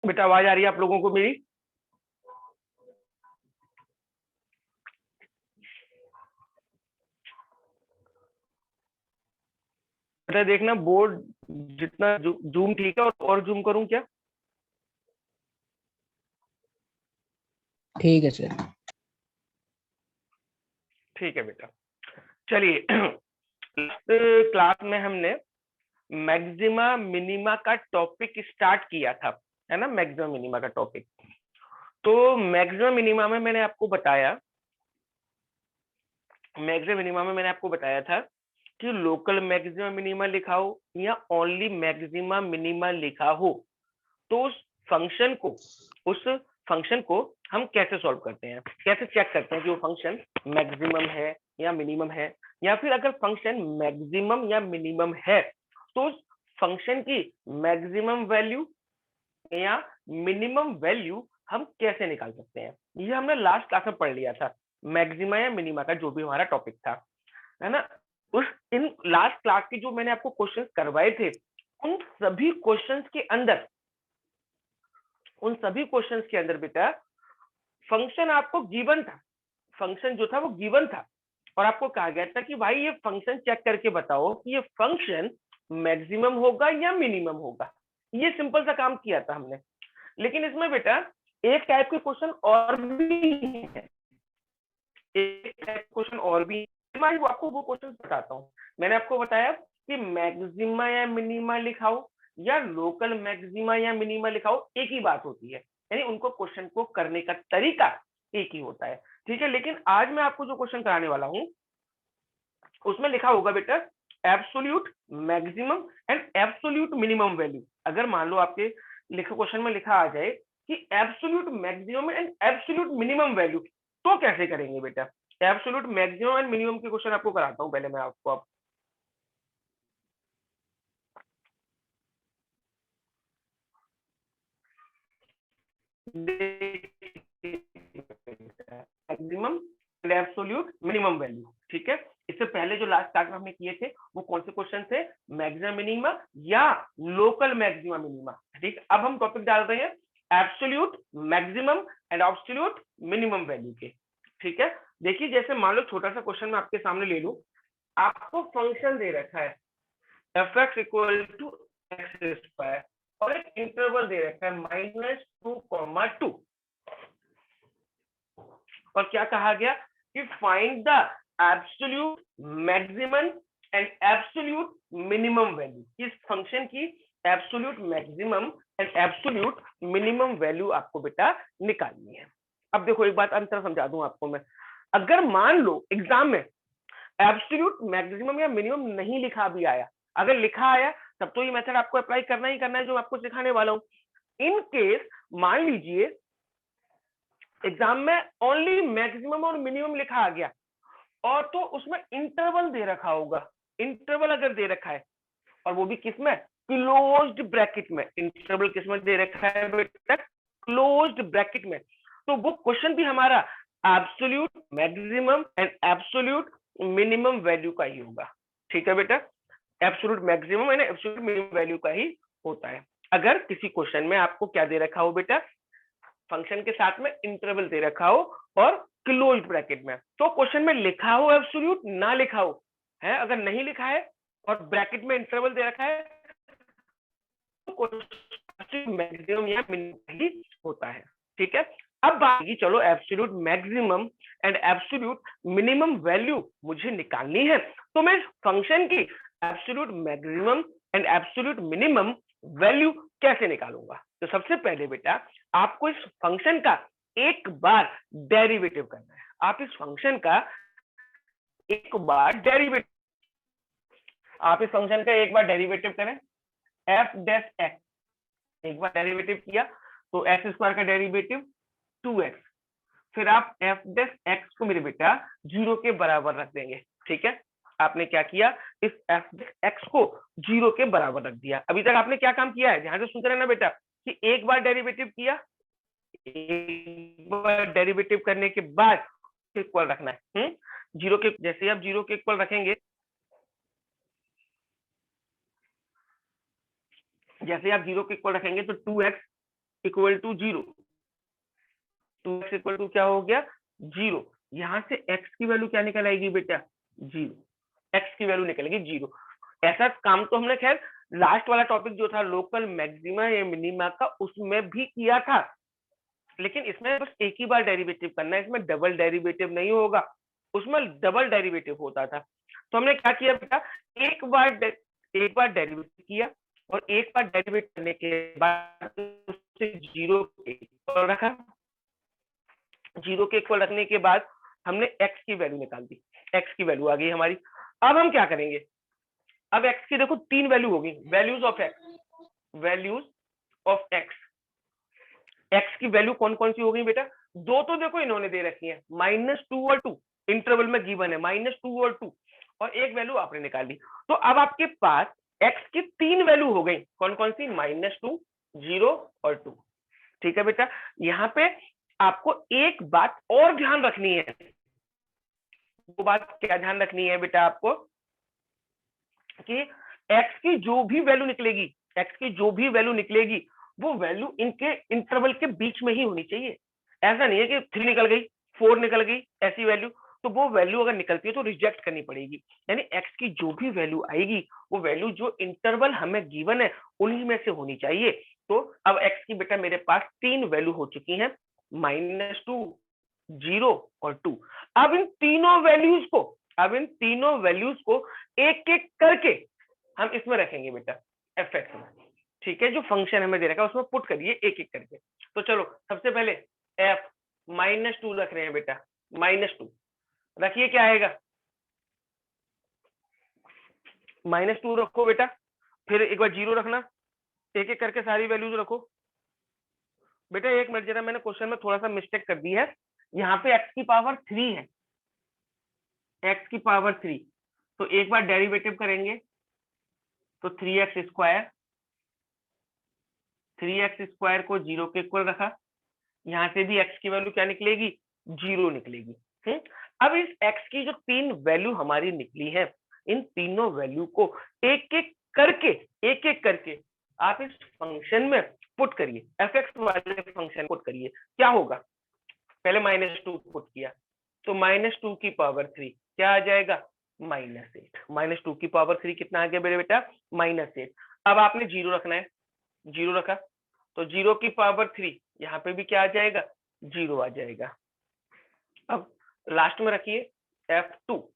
बेटा आवाज आ रही है आप लोगों को मेरी? बेटा देखना बोर्ड जितना जूम ठीक है और जूम करूं क्या? ठीक है सर। ठीक है बेटा, चलिए क्लास में हमने मैक्सिमा मिनिमा का टॉपिक स्टार्ट किया था, है ना, मैक्सिमा मिनिमा का टॉपिक। तो मैक्सिमा मिनिमा में मैंने आपको बताया, मैक्सिमा मिनिमा में मैंने आपको बताया था कि लोकल मैक्सिमा मिनिमा लिखा हो या ओनली मैक्सिमा मिनिमा लिखा हो तो उस फंक्शन को हम कैसे सॉल्व करते हैं, कैसे चेक करते हैं कि वो फंक्शन मैक्सिमम है या मिनिमम है, या फिर अगर फंक्शन मैक्सिमम या मिनिमम है तो उस फंक्शन की मैक्सिमम वैल्यू या मिनिमम वैल्यू हम कैसे निकाल सकते हैं। ये हमने लास्ट क्लास में पढ़ लिया था, मैक्सिमा या मिनिमा का जो भी हमारा टॉपिक था, है ना। उस इन लास्ट क्लास की जो मैंने आपको क्वेश्चंस करवाए थे उन सभी क्वेश्चंस के अंदर बेटा फंक्शन आपको गिवन था, फंक्शन जो था वो गिवन था और आपको कहा गया था कि भाई ये फंक्शन चेक करके बताओ कि ये फंक्शन मैक्सिमम होगा या मिनिमम होगा। ये सिंपल सा काम किया था हमने। लेकिन इसमें बेटा एक टाइप के क्वेश्चन और भी है, एक टाइप क्वेश्चन और भी, मैं आपको वो क्वेश्चन बताता हूँ। मैंने आपको बताया कि मैक्सिमा या मिनिमा लिखाओ या लोकल मैक्सिमा या मिनिमा लिखाओ एक ही बात होती है, यानी उनको क्वेश्चन को करने का तरीका एक ही होता है, ठीक है। लेकिन आज मैं आपको जो क्वेश्चन कराने वाला हूँ उसमें लिखा होगा बेटा absolute maximum and absolute minimum value. अगर मान लो आपके लिखे क्वेश्चन में लिखा आ जाए कि absolute maximum and absolute minimum value, तो कैसे करेंगे बेटा। एब्सोल्यूट मैक्सिमम एंड मिनिमम के क्वेश्चन आपको कराता हूं पहले मैं आपको। आप maximum and absolute minimum value, ठीक है। इससे पहले जो लास्ट क्लास में हमने किए थे वो कौन से क्वेश्चन थे, मैक्सिमम मिनिमा या लोकल मैक्सिमम मिनिमा, ठीक। अब हम टॉपिक डाल रहे हैं absolute maximum and absolute minimum value के, ठीक है। देखिए जैसे मान लो छोटा सा क्वेश्चन मैं आपके सामने ले लूं, आपको फंक्शन दे रखा है f(x = x² और एक इंटरवल दे रखा है -2, और क्या कहा गया कि find the absolute maximum and absolute minimum value. इस फंक्शन की absolute maximum and absolute minimum value आपको बेटा निकालनी है। अब देखो एक बात अंतर समझा दूं आपको मैं, अगर मान लो एग्जाम में एब्सोल्यूट मैक्सिमम या मिनिमम नहीं लिखा भी आया, अगर लिखा आया तब तो ये मेथड आपको अप्लाई करना ही करना है जो आपको सिखाने वाला हूं। इन केस मान लीजिए एग्जाम में ओनली मैक्सिमम और मिनिमम लिखा आ गया और तो उसमें इंटरवल दे रखा होगा, इंटरवल अगर दे रखा है और वो भी किसमें, क्लोज्ड ब्रैकेट में। इंटरवल किसमें दे रखा है बेटा, क्लोज्ड ब्रैकेट में। तो वो क्वेश्चन भी हमारा absolute maximum and absolute minimum value का ही होगा, ठीक है बेटा। Absolute maximum and absolute minimum value का ही होता है। अगर किसी क्वेश्चन में आपको क्या दे रखा हो बेटा, फंक्शन के साथ में इंटरवल दे रखा हो और क्लोज्ड ब्रैकेट में, तो क्वेश्चन में लिखा हो एब्सोल्यूट ना लिखा हो है, अगर नहीं लिखा है और ब्रैकेट में इंटरवल दे रखा है तो मैक्सिमम या मिनिमम ही होता है, ठीक है। अब बात की चलो absolute maximum and absolute minimum value मुझे निकालनी है, तो मैं फंक्शन की absolute maximum and absolute minimum value कैसे निकालूंगा। तो सबसे पहले बेटा आपको इस फंक्शन का एक बार डेरिवेटिव करना है। आप इस फंक्शन का एक बार डेरिवेटिव, आप इस फंक्शन का एक बार डेरिवेटिव करें, f(x), एक बार डेरिवेटिव किया तो x² का डेरिवेटिव 2x, फिर आप f(x) को मेरे बेटा 0 के बराबर रख देंगे, ठीक है। आपने क्या किया, इस f(x) को 0 के बराबर रख दिया। अभी तक आपने क्या काम किया है, ध्यान से सुनते रहना बेटा, कि एक बार डेरिवेटिव किया, एक बार डेरिवेटिव करने के बाद इक्वल रखना है। 0 के, जैसे आप 0 के इक्वल रखेंगे, जैसे आप 0 के इक्वल रखेंगे तो 2x equal to 0, 2x equal to क्या हो गया 0। यहाँ से x की वैल्यू क्या निकल आएगी बेटा 0, x की वैल्यू निकलेगी 0। ऐसा काम तो हमने खैर लास्ट वाला टॉपिक जो था लोकल मैक्सिमा या मिनिमा का उसमें भी किया था, लेकिन इसमें बस एक ही बार डेरिवेटिव करना है, इसमें डबल डेरिवेटिव नहीं होगा, उसमें डबल डेरिवेटिव होता था। तो हमने क्या किया बेटा, एक बार डेरिवेटिव किया और एक बार डेरिवेट करने के बाद उसे 0 के इक्वल रखा, 0 के इक्वल रखने के बाद हमने x की वैल्यू निकाल दी, x की वैल्यू आ गई हमारी। अब हम क्या करेंगे, अब x की देखो 3 वैल्यू होगी, वैल्यूज ऑफ x, x की वैल्यू कौन कौन सी हो गई बेटा, दो तो देखो इन्होंने दे रखी है -2 और 2, इंटरवल में गिवन है -2 और 2, और एक वैल्यू आपने निकाली। तो अब आपके पास x की 3 वैल्यू हो गई, कौन कौन सी, -2, 0 और 2। ठीक है बेटा, यहाँ पे आपको एक बात और ध्यान रखनी है, वो बात क्या ध्यान रखनी है बेटा आपको, कि x की जो भी वैल्यू निकलेगी, x की जो भी वैल्यू निकलेगी वो वैल्यू इनके इंटरवल के बीच में ही होनी चाहिए। ऐसा नहीं है कि 3 निकल गई 4 निकल गई ऐसी वैल्यू, तो वो वैल्यू अगर निकलती है तो रिजेक्ट करनी पड़ेगी। यानी x की जो भी वैल्यू आएगी वो वैल्यू जो इंटरवल हमें गिवन है उन्हीं में से होनी चाहिए। तो अब x की बेटा मेरे पास 3 वैल्यू हो चुकी हैं, -2, 0 और 2। अब इन तीनों वैल्यूज को एक एक करके हम इसमें रखेंगे बेटा fx में। ठीक है, जो फंक्शन हमें दे रखा है उसमें पुट करिए एक एक करके। तो चलो सबसे पहले f -2 रख रहे हैं बेटा, -2 रखिए, क्या आएगा, -2 रखो बेटा, फिर एक बार 0 रखना, एक एक करके सारी वैल्यूज रखो। बेटा एक मिनट जरा, मैंने क्वेश्चन में थोड़ा सा मिस्टेक कर दी है, यहाँ पे x की पावर 3 है, x की पावर 3, तो एक बार डेरिवेटिव करेंगे तो 3x स्क्वायर को 0 के इक्वल रखा, यहाँ से भी x की वैल्यू क्या निकलेगी 0 निकलेगी। अब इस x की जो 3 वैल्यू हमारी निकली है, इन तीनों वैल्यू को एक एक करके आप इस फंक्शन में पुट करिए, fx वाले फंक्शन पुट करिए। क्या होगा, पहले -2 पुट किया तो -2 की पावर 3 क्या आ जाएगा, -8। -2 की पावर 3 कितना आ गया मेरे बेटा, -8। अब आपने 0 रखना है, 0 रखा तो 0 की पावर 3 यहाँ पे भी क्या आ जाएगा, 0 आ जाएगा। अब लास्ट में रखिए f2,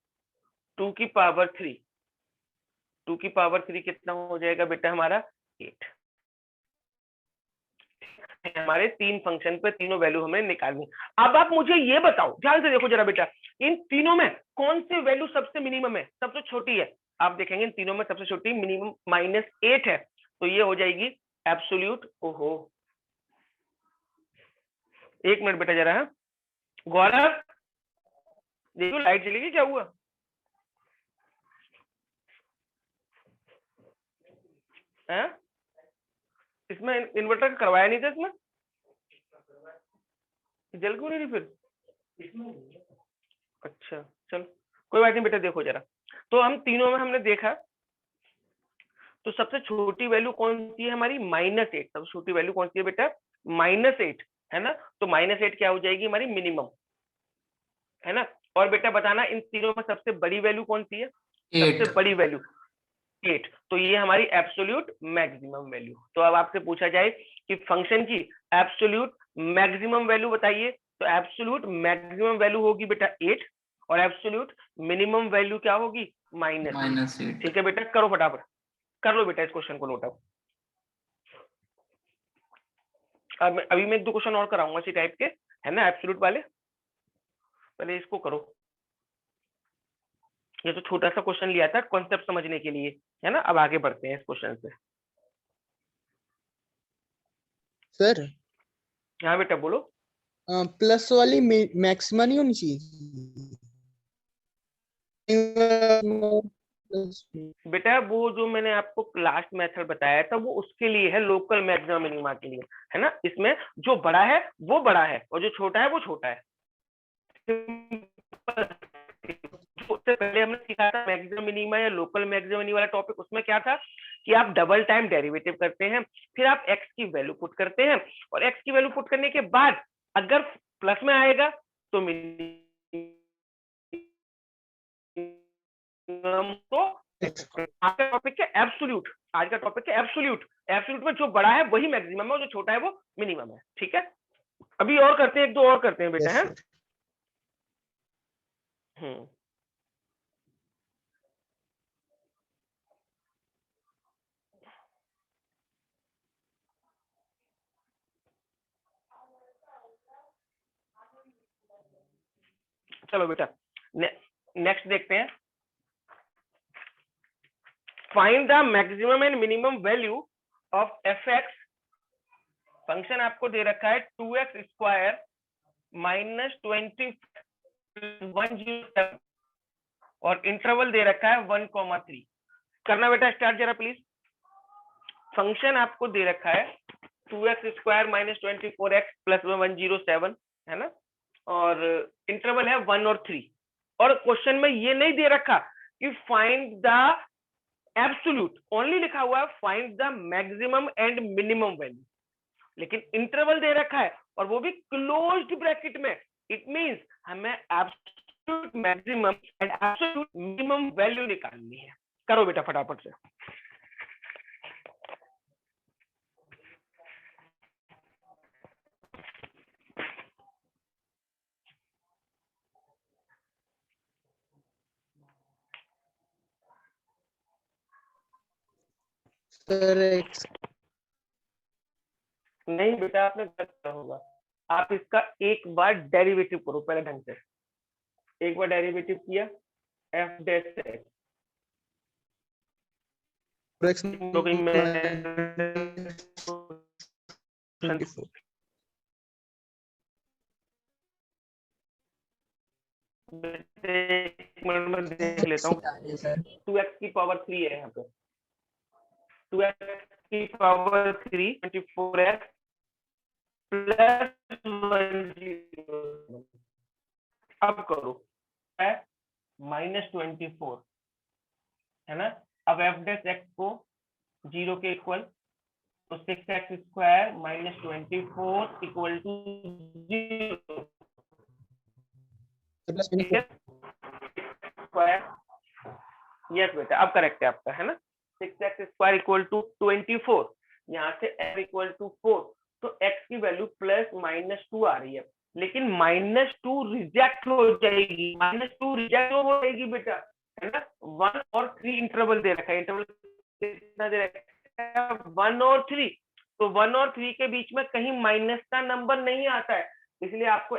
2 की पावर 3, 2 की पावर 3 कितना हो जाएगा बेटा हमारा 8। हमारे 3 फंक्शन पे तीनों वैल्यू हमें निकालनी। अब आप मुझे ये बताओ, ध्यान से देखो जरा बेटा, इन तीनों में कौन सी वैल्यू सबसे मिनिमम है, सबसे छोटी है। आप देखेंगे इन तीनों में सबसे छोटी मिनिमम -8 है, तो ये हो जाएगी एब्सोल्यूट। ओहो एक मिनट बेटा जरा, गौरव देखो लाइट चली गई, क्या हुआ, है इसमें इन्वर्टर करवाया नहीं था, इसमें जल क्यों नहीं रही फिर, अच्छा चलो कोई बात नहीं बेटा। देखो जरा, तो हम तीनों में हमने देखा, तो सबसे छोटी वैल्यू कौन सी है हमारी, -8। सबसे छोटी वैल्यू कौन सी है बेटा, -8 है ना, तो -8 क्या हो जाएगी हमारी मिनिमम, है ना। और बेटा बताना इन तीनों में सबसे बड़ी वैल्यू कौन सी है, 8। सबसे बड़ी वैल्यू 8, तो ये हमारी एब्सोल्यूट मैक्सिमम वैल्यू। तो अब आपसे पूछा जाए कि फंक्शन की एब्सोल्यूट मैक्सिमम वैल्यू बताइए, तो एब्सोल्यूट मैक्सिमम वैल्यू होगी बेटा 8 और एब्सोल्यूट मिनिमम वैल्यू क्या होगी, -8। ठीक है बेटा, करो फटाफट, कर लो बेटा इस क्वेश्चन को नोट आउट। अभी मैं 1-2 क्वेश्चन और कराऊंगा इसी टाइप के, है ना, एब्सोल्यूट वाले। पहले इसको करो, ये तो छोटा सा क्वेश्चन लिया था कॉन्सेप्ट समझने के लिए, है ना। अब आगे बढ़ते हैं इस क्वेश्चन से। सर हाँ बेटा बोलो। प्लस वाली मैक्सिमा नहीं होनी चाहिए बेटा वो जो मैंने आपको लास्ट मेथड बताया था वो उसके लिए है, लोकल मैक्सिमा मिनिमा के लिए, है ना। इसमें जो बड़ा है वो बड़ा है और जो छोटा है वो छोटा है। उससे पहले हमने सीखा था मैक्सिमम मिनिमा या लोकल मैक्सिमम मिनिमा वाला टॉपिक, उसमें क्या था कि आप डबल टाइम डेरिवेटिव करते हैं, फिर आप x की वैल्यू पुट करते हैं, और x की वैल्यू पुट करने के बाद अगर प्लस में आएगा तो मिनिमम को, आज का टॉपिक है एब्सोल्यूट, आज का टॉपिक है एब्सोल्यूट। एब्सोल्यूट में जो बड़ा है वही मैक्सिमम है और जो छोटा है वो मिनिमम है। ठीक है, अभी और करते हैं, एक दो और करते हैं बेटा। यस है सर। चलो बेटा नेक्स्ट देखते हैं। Find the maximum and minimum value of F x. Function आपको दे रखा है 2x² माइनस 20 और इंटरवल दे रखा है 1,3। करना बेटा स्टार्ट जरा प्लीज। फंक्शन आपको दे रखा है 2x² माइनस 24x प्लस 107, है ना, और इंटरवल है 1 और 3। और क्वेश्चन में ये नहीं दे रखा कि फाइंड द एब्सोल्यूट, ओनली लिखा हुआ है find the maximum and minimum value, लेकिन इंटरवल दे रखा है और वो भी क्लोज्ड ब्रैकेट में। इट मींस हमें absolute maximum and absolute minimum value निकालनी है। करो बेटा फटाफट से। सर एक्स नहीं बेटा आपने गलत किया होगा। आप इसका एक बार डेरिवेटिव करो पहले ढंग से। एक बार डेरिवेटिव किया एफ डैश एक्स, एक्स तो कहीं मैं माइनस 24 एक मिनट में देख लेता हूँ। सर 2x की पावर 3 है यहाँ पे, 2x की पावर 3 24x प्लस 1 अब करो -24, है ना। अब एफ डैश एक्स को 0 के इक्वल, तो 6x² minus 24 equal to 0। Plus ठीक है, स्क्वायर, यस बेटा अब करेक्ट है आपका, है ना। 6x² इक्वल टू 24, यहाँ से f इक्वल टू 4, तो x की वैल्यू प्लस -2 आ रही है, लेकिन -2 रिजेक्ट हो जाएगी। -2 रिजेक्ट हो जाएगी बेटा, है ना। 1 और 3 इंटरवल दे रखा है, इंटरवल कितना दे रखा है 1 और 3, तो 1 और 3 के बीच में कहीं माइनस का नंबर नहीं आता है, इसलिए आपको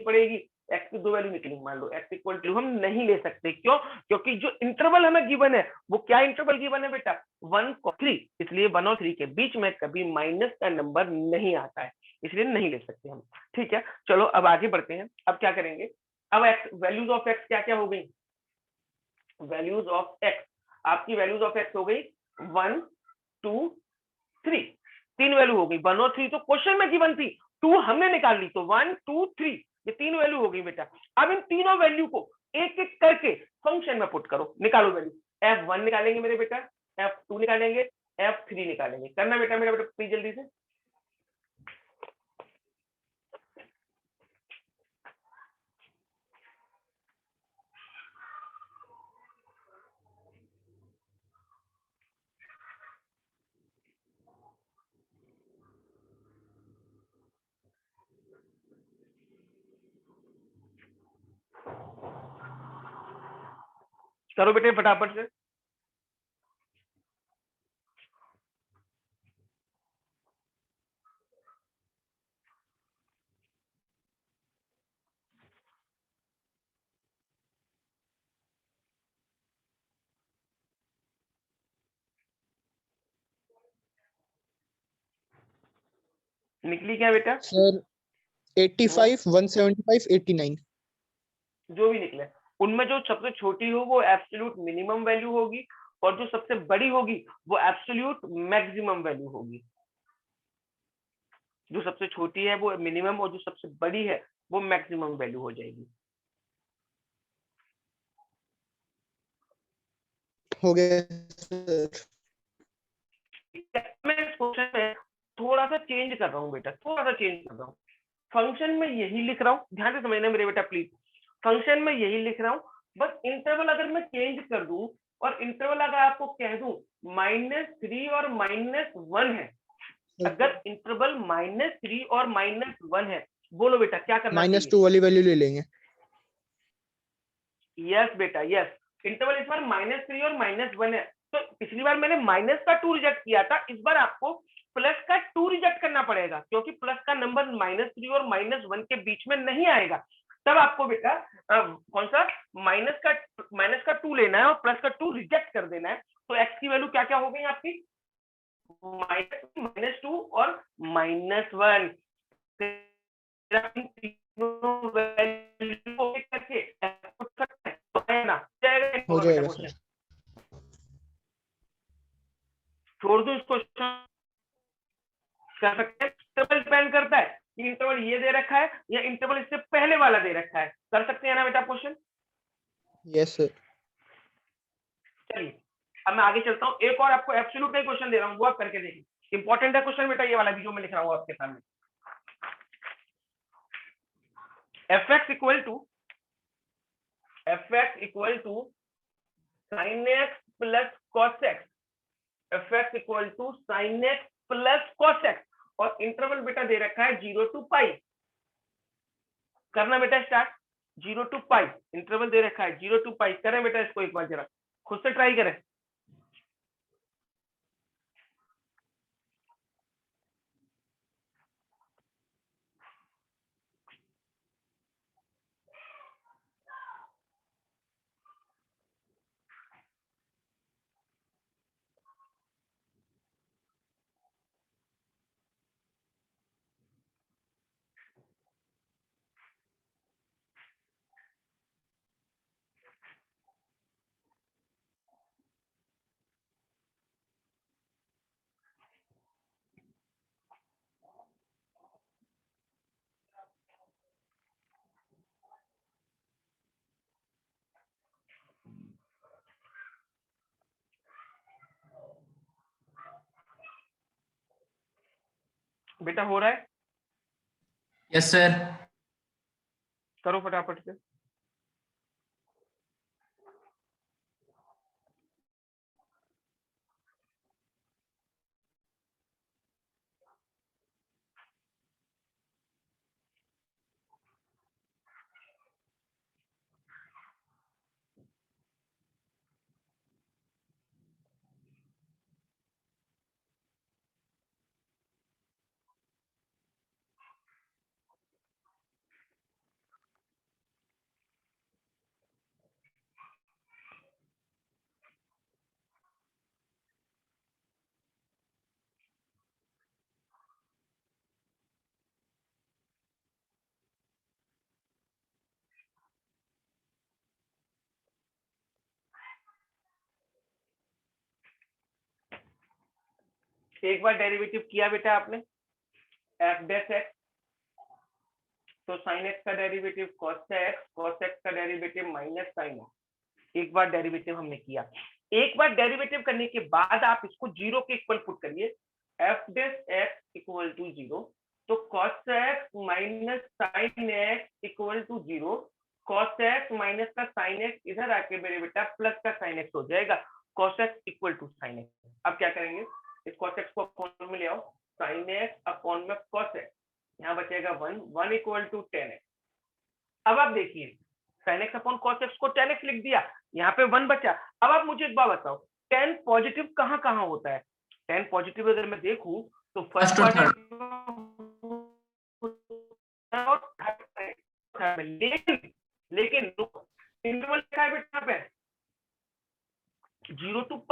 पड़ेगी। एक्स की दो वैल्यू निकली, मान लो एक्स इक्वल टू हम नहीं ले सकते, क्यों? क्योंकि जो इंटरवल हमें गिवन है वो क्या इंटरवल गिवन है बेटा 1 और 3, इसलिए 1 और 3 के बीच में कभी माइनस का नंबर नहीं आता है, इसलिए नहीं ले सकते हम। ठीक है, चलो अब आगे बढ़ते हैं। अब क्या करेंगे, अब एक्स वैल्यूज ऑफ एक्स क्या क्या हो गई, वैल्यूज ऑफ एक्स, आपकी वैल्यूज ऑफ एक्स हो गई 1 2 3, 3 वैल्यू हो गई। 1 और 3 तो क्वेश्चन में गिवन थी, 2 हमने निकाल ली, तो 1 2 3 ये 3 वैल्यू हो गई बेटा। अब इन तीनों वैल्यू को एक एक करके फंक्शन में पुट करो, निकालो वैल्यू। f1 निकालेंगे मेरे बेटा, f2 निकालेंगे, f3 निकालेंगे। करना बेटा मेरा बेटा प्लीज जल्दी से। करो बेटे फटाफट से। निकली क्या बेटा? सर 85 175 89 जो भी निकले उनमें जो सबसे छोटी हो वो एब्सोल्यूट मिनिमम वैल्यू होगी, और जो सबसे बड़ी होगी वो एब्सोल्यूट मैक्सिमम वैल्यू होगी। जो सबसे छोटी है वो मिनिमम और जो सबसे बड़ी है वो मैक्सिमम वैल्यू हो जाएगी। हो गया सर। मैं इस क्वेश्चन में थोड़ा सा चेंज कर रहा हूँ बेटा, थोड़ा सा चेंज कर रहा हूँ। फंक्शन में यही लिख रहा हूँ, ध्यान से समझना मेरे बेटा प्लीज। फंक्शन में यही लिख रहा हूँ, बस इंटरवल अगर मैं चेंज कर दूं और इंटरवल अगर आपको कह दूं -3 और -1 है, अगर इंटरवल -3 और -1 है, बोलो बेटा क्या करना चाहिए? -2 वाली वैल्यू ले लेंगे। यस बेटा यस, इंटरवल इस बार -3 और -1 है, तो पिछली बार मैंने -2 रिजेक्ट किया था, इस बार आपको +2 रिजेक्ट करना पड़ेगा, क्योंकि प्लस का नंबर -3 और -1 के बीच में नहीं आएगा। तब आपको बेटा कौन सा -2 लेना है और +2 रिजेक्ट कर देना है। तो एक्स की वैल्यू क्या क्या हो गई आपकी? -2 और -1। हो जाएगा सर। छोड़ दो इसको, कर सकते हैं। इंटरवल डिपेंड करता है कि इंटरवल ये दे रखा है या इंटरवल इससे पहले वाला दे रखा है, कर सकते हैं ना बेटा क्वेश्चन? Yes sir. चलिए अब मैं आगे चलता हूँ, एक और आपको एब्सोल्यूट का क्वेश्चन दे रहा हूँ, वो आप करके देखिए। इंपॉर्टेंट है क्वेश्चन बेटा ये वाला भी जो मैं लिख रहा हूँ आपके सामने। fx equal to sin x plus cos x, fx equal to sin x plus cos x, और इंटरवल बेटा दे रखा है 0 to π। करना बेटा स्टार्ट, 0 to π इंटरवल दे रखा है, 0 to π करें बेटा, इसको एक बार जरा खुद से ट्राई करें। बेटा हो रहा है? Yes sir. करो फटाफट से। एक बार डेरिवेटिव किया बेटा आपने एफ डैश एक्स, तो साइन एक्स का डेरिवेटिव कॉस एक्स का डेरिवेटिव माइनस साइन एक्स। एक बार डेरिवेटिव हमने किया, एक बार डेरिवेटिव करने के बाद आप इसको जीरो के इक्वल पुट करिए, f dash x equal to 0, तो cos x minus sine x equal to 0, cos x minus का साइन एक्स इधर आके मेरे बेटा प्लस का साइन एक्स हो जाएगा, cos x equal to sine x. अब क्या करेंगे, इस कॉस एक्स को अपॉन में ले आओ, साइन एक्स अपॉन में कॉस एक्स, यहाँ बचेगा 1 इक्वल टू 10x। अब आप देखिए sin x upon cos x को 10x लिख दिया, यहाँ पे 1 बचा। अब आप मुझे एक बात बताओ, 10 पॉजिटिव कहाँ कहाँ होता है? 10 पॉजिटिव अगर मैं देखूं तो फर्स्ट क्वाड्रेंट, लेकिन इंटरवल लिखा है बेटा पे 0 to π।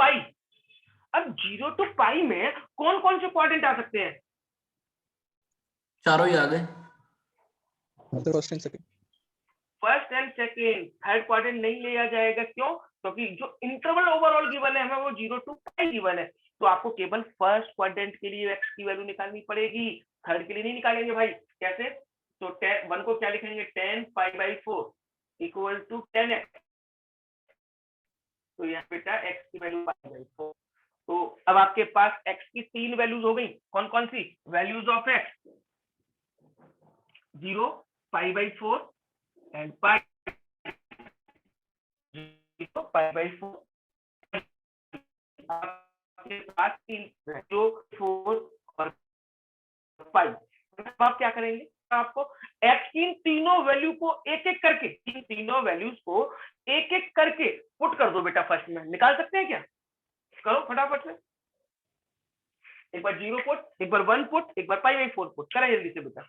अब 0 to π में कौन कौन से क्वाड्रेंट आ सकते हैं? चारों ही आ गए। First and second. First and second, third quadrant नहीं लिया जाएगा, क्यों? क्योंकि जो इंटरवल ओवरऑल गिवन है हमें वो 0 to π गिवन है, तो आपको केवल फर्स्ट क्वाड्रेंट के लिए x की वैल्यू निकालनी पड़ेगी, थर्ड के लिए नहीं निकालेंगे भाई। कैसे? तो 1 को क्या लिखेंगे, 10 π/4 इक्वल टू 10x तो यहाँ बेटा x की वैल्यू पाई बाई 4। तो अब आपके पास x की 3 वैल्यूज हो गई, कौन कौन सी values of x? 0, pi by 4 and pi, 0 pi by 4। आपके पास 3 जो 4 और 5। अब आप क्या करेंगे, आपको x की तीनों वैल्यू को एक एक करके, इन तीनों वैल्यूज को एक एक करके पुट कर दो बेटा फर्स्ट में। निकाल सकते हैं क्या? करो फटाफट से। एक बार 0 पुट, एक बार 1 पुट, एक बार पाई बाई 4 पुट। करें जल्दी से बेटा।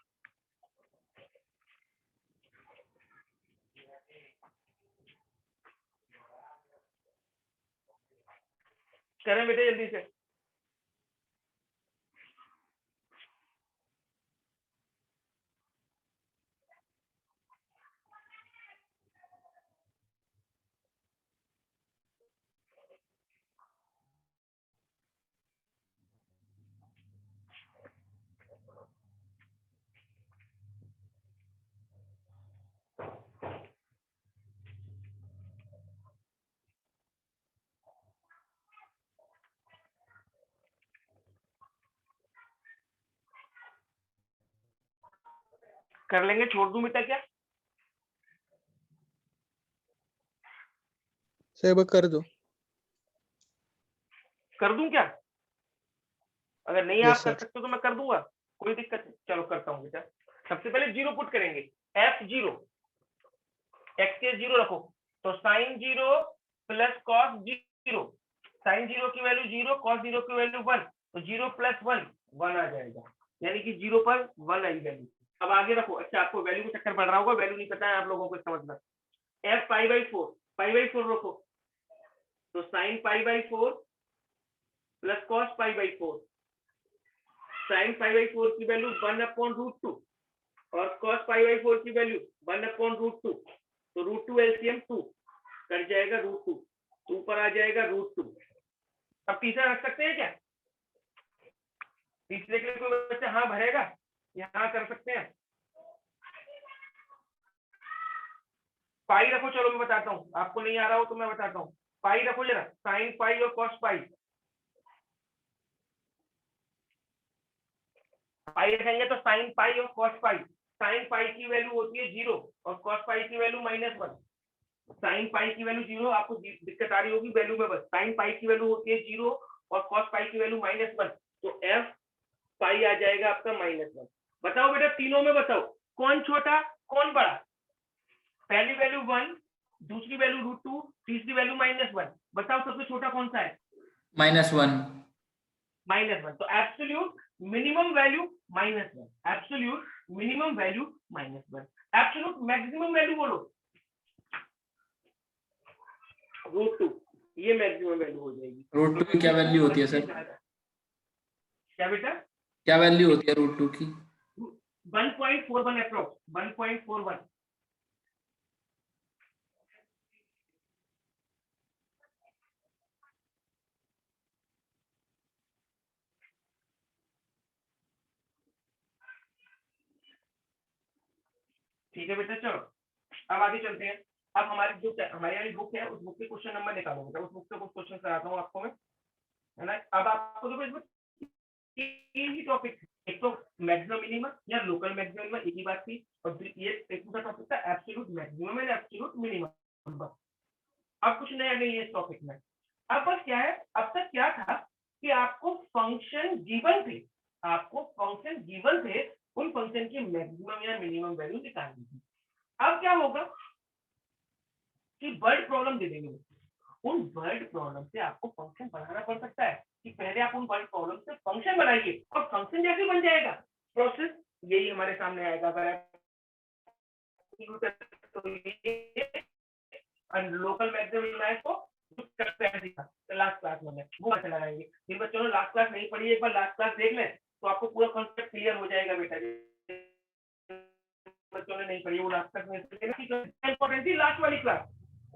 करें बेटे जल्दी से। कर लेंगे, छोड़ दूं बेटा क्या? सर कर दो। कर दूं क्या? अगर नहीं आप यस कर सर। सकते तो मैं कर दूंगा, कोई दिक्कत नहीं। चलो करता हूँ बेटा। सबसे पहले 0 पुट करेंगे। f0, x के 0 रखो, तो साइन 0 प्लस कॉस 0। साइन 0 की वैल्यू 0, कॉस 0 की वैल्यू 1, तो 0 प्लस 1 1 आ जाएगा, यानी कि 0 पर 1 आई वैल्यू। अब आगे रखो। अच्छा, आपको वैल्यू में चक्कर पड़ रहा होगा, वैल्यू नहीं पता है आप लोगों को समझना। f pi by 4, pi by 4 रखो, तो sine pi by 4 plus cos pi by 4। Sine pi by 4 की वैल्यू 1/√2 और कॉस पाई बाई 4 की वैल्यू 1/√2। तो √2 एलसीएम 2 कट जाएगा, √2 2 पर आ जाएगा √2। अब तीसरा रख सकते हैं क्या? तीसरे के लिए कोई बच्चा हाँ भरेगा? यहाँ कर सकते हैं। पाई रखो, चलो मैं बताता हूँ, आपको नहीं आ रहा हो तो मैं बताता हूँ। पाई रखो जरा, साइन पाई और कॉस पाई। पाई रखेंगे तो साइन पाई और कॉस पाई। साइन पाई की वैल्यू होती है 0 और कॉस पाई की वैल्यू -1। साइन पाई की वैल्यू 0, आपको दिक्कत आ रही होगी वैल्यू में, बस साइन पाई की वैल्यू होती है 0 और कॉस पाई की वैल्यू -1, तो f पाई आ जाएगा आपका -1। बताओ बेटा, तीनों में बताओ कौन छोटा कौन बड़ा? पहली वैल्यू 1, दूसरी वैल्यू √2, तीसरी वैल्यू -1। बताओ सबसे छोटा कौन सा है? -1। -1। तो absolute minimum value -1, absolute minimum value -1। Absolute maximum value बोलो, √2, ये मैक्सिमम वैल्यू हो जाएगी। √2 की क्या वैल्यू होती है सर? क्या बेटा? क्या वैल्यू होती है √2 की? 1.41 अप्रोक्स, 1.41। ठीक है बेटा, चलो अब आगे चलते हैं। अब हमारी जो हमारी वाली बुक है, उस बुक के क्वेश्चन नंबर निकालो बेटा। उस बुक से कुछ क्वेश्चन कराता हूँ आपको मैं, है ना। अब आपको देखो इसमें तीन ही टॉपिक, एक तो मैक्सिमम मिनिमम या लोकल मैक्सिमम, एक ही बात थी। और ये एक दूसरा टॉपिक था absolute maximum and absolute minimum. बस अब कुछ नया नहीं है इस टॉपिक में। अब बस क्या है, अब तक क्या था कि आपको फंक्शन गिवन थे, आपको फंक्शन गिवन थे, उन फंक्शन की मैक्सिमम या मिनिमम वैल्यू निकालनी थी। अब क्या होगा कि वर्ड प्रॉब्लम दे देंगे, उन वर्ड प्रॉब्लम से आपको फंक्शन बनाना पड़ सकता है कि पहले आप उन वर्ड प्रॉब्लम से फंक्शन बनाइए और फंक्शन जैसे बन जाएगा प्रोसेस यही हमारे सामने आएगा। लोकल मैक्सिमम को लास्ट क्लास में वो अच्छा लगाएंगे। जिन बच्चों ने लास्ट क्लास नहीं पढ़ी, एक बार लास्ट क्लास देख लें तो आपको पूरा कॉन्सेप्ट क्लियर हो जाएगा बेटा। बच्चों ने नहीं पढ़ी वो लास्ट क्लास में इंपॉर्टेंट थी लास्ट वाली क्लास।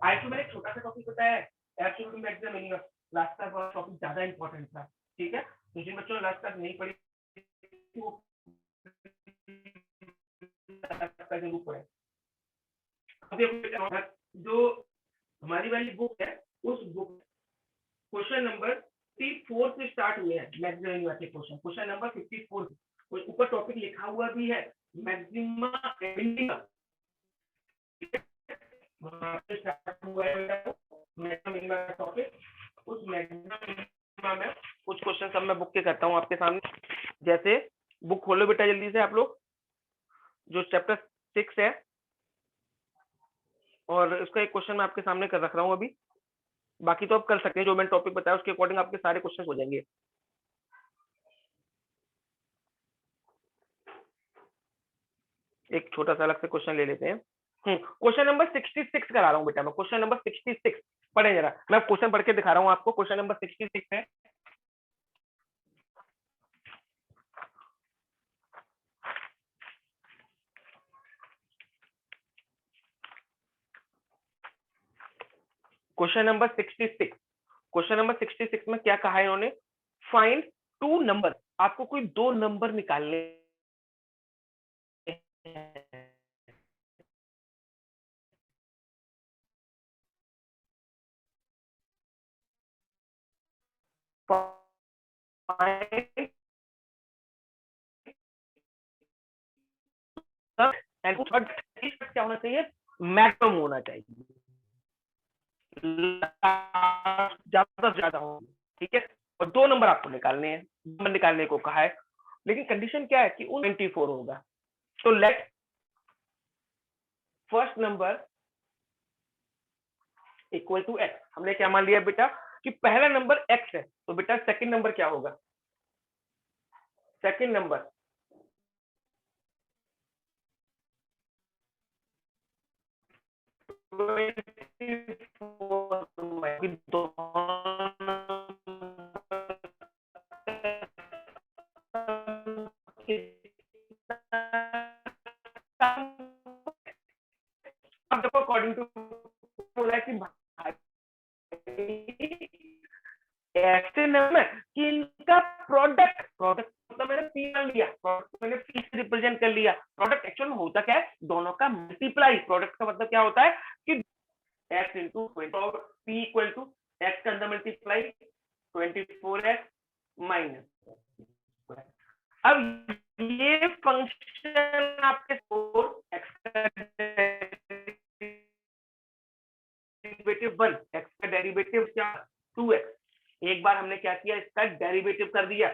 आज तो मैंने छोटा सा टॉपिक बताया है, absolute maximum minimum. Last class वाला टॉपिक ज्यादा इंपॉर्टेंट था, ठीक है। तो जिन बच्चों ने लास्ट क्लास नहीं पढ़ी वो जरूर पढ़े। अभी जो हमारी वाली बुक है उस बुक क्वेश्चन नंबर 54 से स्टार्ट हुए हैं मैक्सिमम वाले क्वेश्चन, क्वेश्चन नंबर 54 ऊपर टॉपिक लिखा हुआ भी है मैक्सिमा मिनिमा, वहां पे स्टार्ट हुआ है मैक्सिमा मिनिमा टॉपिक। उस मैक्सिमा मिनिमा में कुछ क्वेश्चन सब मैं बुक के करता हूँ आपके सामने। जैसे बुक खोलो बेटा जल्दी से आप लोग, जो चैप्टर 6 है, और उसका एक क्वेश्चन मैं आपके सामने कर रख रहा हूँ अभी, बाकी तो आप कर सकते हैं, जो मैंने टॉपिक बताया उसके अकॉर्डिंग आपके सारे क्वेश्चन हो जाएंगे। एक छोटा सा अलग से क्वेश्चन ले लेते हैं। क्वेश्चन नंबर 66 करा रहा हूँ बेटा मैं, क्वेश्चन नंबर 66 पढ़े जरा, मैं क्वेश्चन पढ़ के दिखा रहा हूँ आपको। क्वेश्चन नंबर 66 है, क्वेश्चन नंबर 66। क्वेश्चन नंबर 66 में क्या कहा है इन्होंने, फाइंड टू नंबर, आपको कोई दो नंबर निकालने हैं। एंड थर्ड क्या होना चाहिए, मैक्सिमम होना चाहिए, ज्यादा से ज्यादा हो, ठीक है। और दो नंबर आपको निकालने हैं, नंबर निकालने को कहा है, लेकिन कंडीशन क्या है कि 24 होगा। तो let first number equal to x, हमने क्या मान लिया बेटा कि पहला नंबर एक्स है, तो बेटा सेकंड नंबर क्या होगा, सेकंड नंबर अब देखो अकॉर्डिंग टू बोला कि ऐसे नंबर कि इनका प्रोडक्ट, प्रोडक्ट मतलब मैंने पी मान लिया, प्रोडक्ट मैंने पी से रिप्रेजेंट कर लिया। प्रोडक्ट एक्चुअल में होता क्या है, दोनों का मल्टीप्लाई। प्रोडक्ट का मतलब क्या होता है कि x into p equal to x का अंदर मल्टीप्लाई 24x माइनस। अब ये फंक्शन आपके 4x का डेरिवेटिव 1, x का डेरिवेटिव क्या 2x। एक बार हमने क्या किया, इसका डेरिवेटिव कर दिया,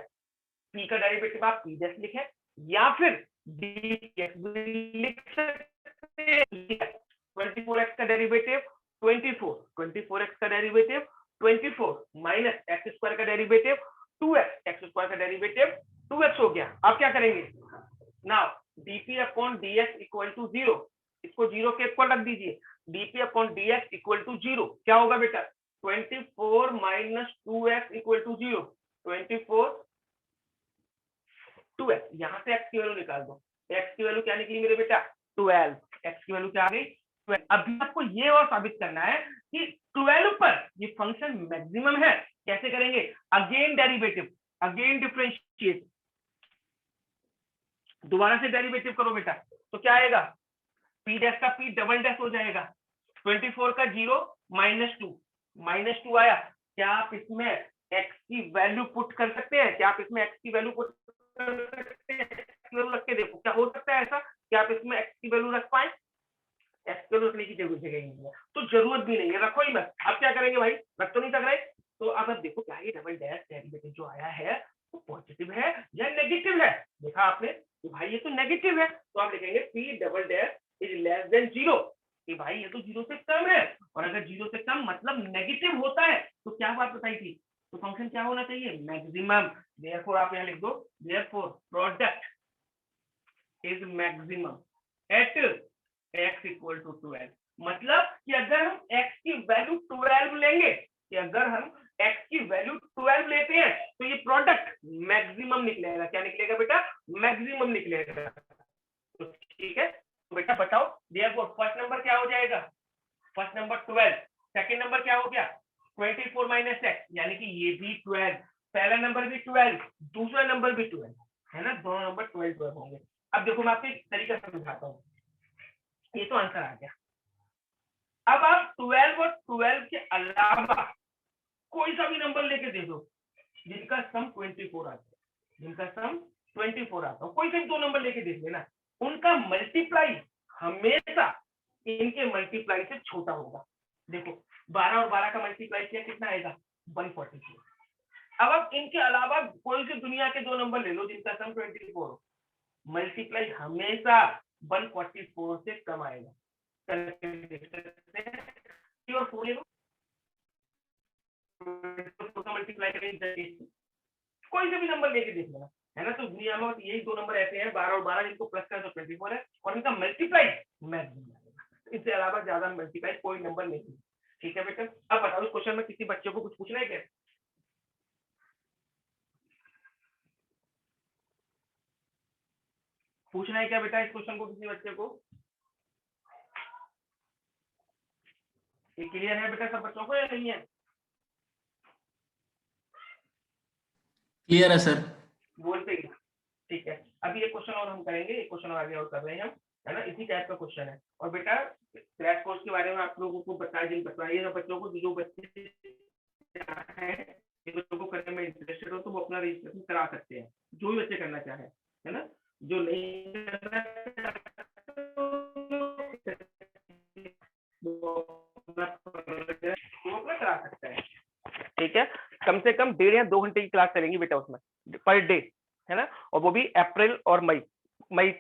p का डेरिवेटिव आप p जैसे लिखे, या फिर dx लिख सकते हैं। 24x का डेरिवेटिव 24, 24x का डेरिवेटिव 24 माइनस एक्स स्क्वायर का डेरिवेटिव 2x, एक्स स्क्वायर का डेरिवेटिव 2x हो गया। अब क्या करेंगे, now dp upon dx equal to 0, इसको 0 के इक्वल रख दीजिए, dp upon dx equal to 0 क्या होगा बेटा, 24 minus 2x equal to 0, 24 2x, यहां से x की वैल्यू निकाल दो, x की वैल्यू क्या निकली मेरे बेटा 12, x की वैल्यू क्या आ गई 12। अभी आपको ये और साबित करना है कि 12 पर ये फंक्शन मैक्सिमम है। कैसे करेंगे, अगेन डेरिवेटिव, अगेन डिफरेंशिएट, दोबारा से डेरिवेटिव करो बेटा, तो क्या आएगा, p डैश का p डबल डैश हो जाएगा, 24 का 0 माइनस टू आया। क्या आप इसमें x की वैल्यू पुट कर सकते हैं, क्या आप इसमें x की वैल्यू पुट कर सकते हैं, वैल्यू रख के देखो क्या हो सकता है ऐसा, क्या आप इसमें x की वैल्यू रख पाए, x की वैल्यू रखने की जरूरत नहीं है, तो जरूरत भी नहीं है, रखो ही मत। अब क्या करेंगे भाई, रख तो नहीं सक रहे, तो अब आप देखो क्या ये डबल डैश डेरिवेटिव जो आया है वो पॉजिटिव है या नेगेटिव है। देखा आपने कि भाई ये तो नेगेटिव है, तो आप लिखेंगे p double dash is less than 0, कि भाई ये तो 0 से कम है, और अगर 0 से कम मतलब नेगेटिव होता है तो क्या बात बताई थी, तो फंक्शन क्या होना चाहिए, मैक्सिमम। देयरफॉर आप यहाँ लिख दो, therefore product is maximum at x equal to 12। मतलब कि अगर हम x की वैल्यू 12 लेंगे, कि अगर हम x की वैल्यू 12 लेते हैं तो ये प्रोडक्ट मैक्सिमम निकलेगा। क्या निकलेगा बेटा, मैक्सिमम निकलेगा। तो ठीक है, तो बेटा बताओ, देयरफॉर फर्स्ट नंबर क्या हो जाएगा, फर्स्ट नंबर 12, सेकंड नंबर क्या हो गया 24 माइनस एक्स, यानी कि ये भी 12, पहला नंबर भी 12, दूसरा नंबर भी 12 है ना, दोनों नंबर 12 होंगे। अब देखो मैं आपको एक तरीका समझाता हूँ, ये तो आंसर आ गया, अब आप 12 और 12 के अलावा कोई सा भी नंबर लेके दे दो जिनका सम 24 आता है, जिनका सम 24 आता है, कोई से भी दो नंबर लेके देख लेना, उनका मल्टीप्लाई हमेशा इनके मल्टीप्लाई से छोटा होगा। देखो 12 और 12 का मल्टीप्लाई किया कितना आएगा 144। अब आप इनके अलावा कोई से दुनिया के दो नंबर ले लो जिनका सम 24 हो, मल्टीप्लाई हमेशा 144 से कम आएगा। और 4 ले लो, मल्टीप्लाई करेंगे कोई से भी नंबर लेके देख लेना, है ना। तो दुनिया में यही दो नंबर ऐसे हैं 12 और 12, जिनको प्लस करें तो 24 है और इनका मल्टीप्लाई मैक्सिमम आएगा। इससे अलावा ज्यादा मल्टीप्लाई कोई नंबर नहीं है। ठीक है बेटा, अब बताओ इस क्वेश्चन में किसी बच्चे को कुछ पूछना है क्या? पूछना है क्या बेटा इस क्वेश्चन को किसी बच्चे को? ये क्लियर है बेटा सब बच्चों को या नहीं है? क्लियर है सर। बोलते ही। ठीक है, अभी एक क्वेश्चन और हम करेंगे, एक क्वेश्चन आगे और कर रहे हैं हम, है ना। इसी टाइप का क्वेश्चन है। और बेटा क्रैश कोर्स के बारे में आप लोगों को बताइए बच्चों को, जो बच्चे बच्चों को करने में इंटरेस्टेड हो तो वो अपना रजिस्ट्रेशन करा सकते हैं, जो भी बच्चे करना चाहे, है ना। जो नहीं करना वो अपना करा सकता है। ठीक है, कम से कम 1.5 या 2 घंटे की क्लास चलेंगी बेटा उसमें पर डे, है ना। और वो भी अप्रैल और मई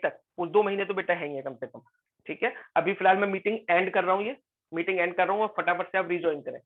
तक, वो 2 महीने तो बेटा है ही है कम से कम। ठीक है, अभी फिलहाल मैं मीटिंग एंड कर रहा हूँ, ये मीटिंग एंड कर रहा हूँ और फटाफट से आप रिज्वाइन करें।